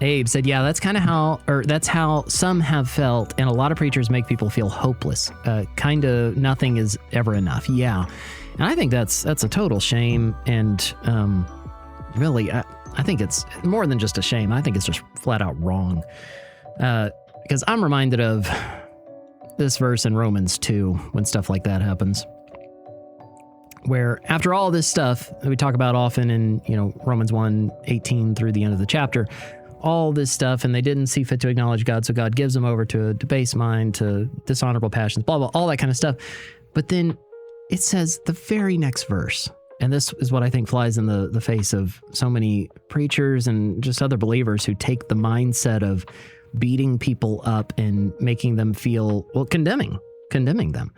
Abe said, yeah, that's kind of that's how some have felt, and a lot of preachers make people feel hopeless. Kind of nothing is ever enough. Yeah. And I think that's a total shame. And really, I think it's more than just a shame. I think it's just flat out wrong. Because I'm reminded of this verse in Romans 2 when stuff like that happens. Where after all this stuff that we talk about often in, Romans 1:18 through the end of the chapter, all this stuff, and they didn't see fit to acknowledge God, so God gives them over to a debased mind, to dishonorable passions, blah, blah, all that kind of stuff. But then it says the very next verse, and this is what I think flies in the face of so many preachers and just other believers who take the mindset of beating people up and making them feel, condemning them.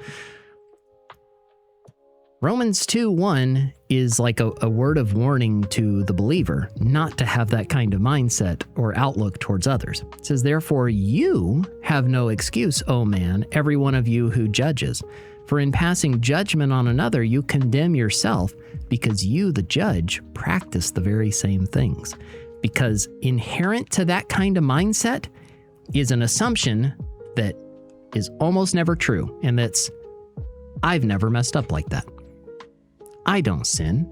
Romans 2:1 is like a word of warning to the believer not to have that kind of mindset or outlook towards others. It says, therefore, you have no excuse, O man, every one of you who judges. For in passing judgment on another, you condemn yourself, because you, the judge, practice the very same things. Because inherent to that kind of mindset is an assumption that is almost never true, and that's, I've never messed up like that. I don't sin.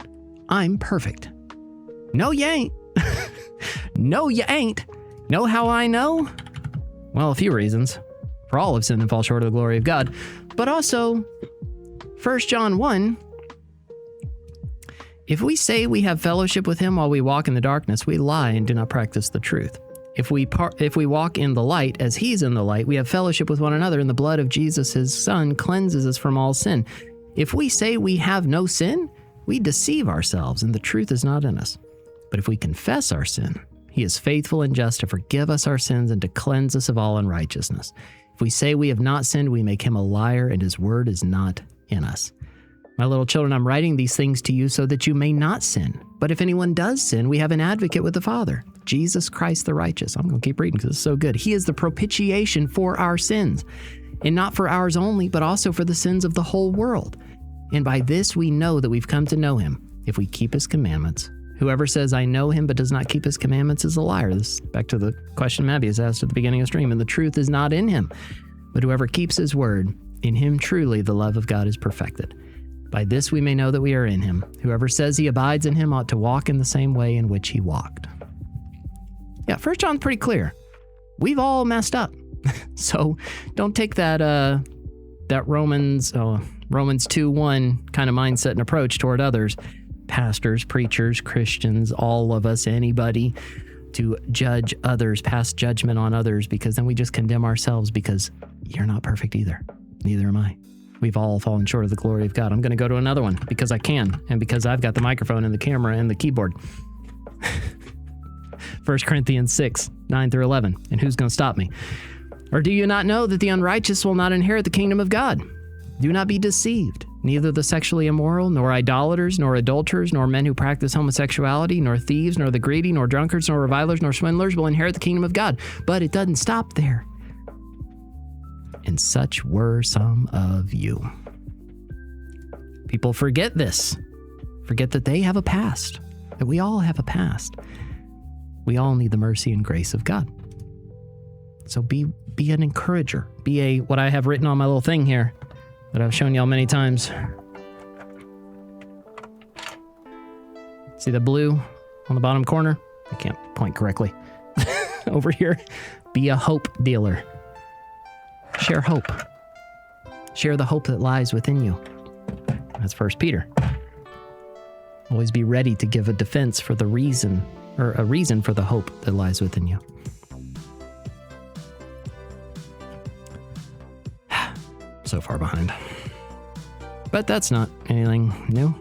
I'm perfect. No, you ain't. No, you ain't. Know how I know? Well, a few reasons. For all have sinned and fall short of the glory of God. But also, 1 John 1, if we say we have fellowship with him while we walk in the darkness, we lie and do not practice the truth. If we walk in the light as he's in the light, we have fellowship with one another, and the blood of Jesus, his son, cleanses us from all sin. If we say we have no sin, we deceive ourselves, and the truth is not in us. But if we confess our sin, he is faithful and just to forgive us our sins and to cleanse us of all unrighteousness. If we say we have not sinned, we make him a liar, and his word is not in us. My little children, I'm writing these things to you so that you may not sin. But if anyone does sin, we have an advocate with the Father, Jesus Christ the righteous. I'm going to keep reading because it's so good. He is the propitiation for our sins, and not for ours only, but also for the sins of the whole world. And by this we know that we've come to know him, if we keep his commandments. Whoever says, I know him, but does not keep his commandments is a liar. This is back to the question Mabius asked at the beginning of the stream. And the truth is not in him. But whoever keeps his word, in him truly the love of God is perfected. By this we may know that we are in him. Whoever says he abides in him ought to walk in the same way in which he walked. Yeah, 1 John's pretty clear. We've all messed up. So don't take that Romans 2:1 kind of mindset and approach toward others, pastors, preachers, Christians, all of us, anybody, to judge others, pass judgment on others, because then we just condemn ourselves, because you're not perfect either. Neither am I. We've all fallen short of the glory of God. I'm going to go to another one because I can, and because I've got the microphone and the camera and the keyboard. 1 Corinthians 6:9 through 11. And who's going to stop me? Or do you not know that the unrighteous will not inherit the kingdom of God? Do not be deceived. Neither the sexually immoral, nor idolaters, nor adulterers, nor men who practice homosexuality, nor thieves, nor the greedy, nor drunkards, nor revilers, nor swindlers will inherit the kingdom of God. But it doesn't stop there. And such were some of you. People forget this. Forget that they have a past. That we all have a past. We all need the mercy and grace of God. So be an encourager. Be what I have written on my little thing here that I've shown y'all many times. See the blue on the bottom corner? I can't point correctly. Over here. Be a hope dealer. Share hope. Share the hope that lies within you. That's 1 Peter. Always be ready to give a defense for the reason, or a reason for the hope that lies within you. So far behind. But that's not anything new.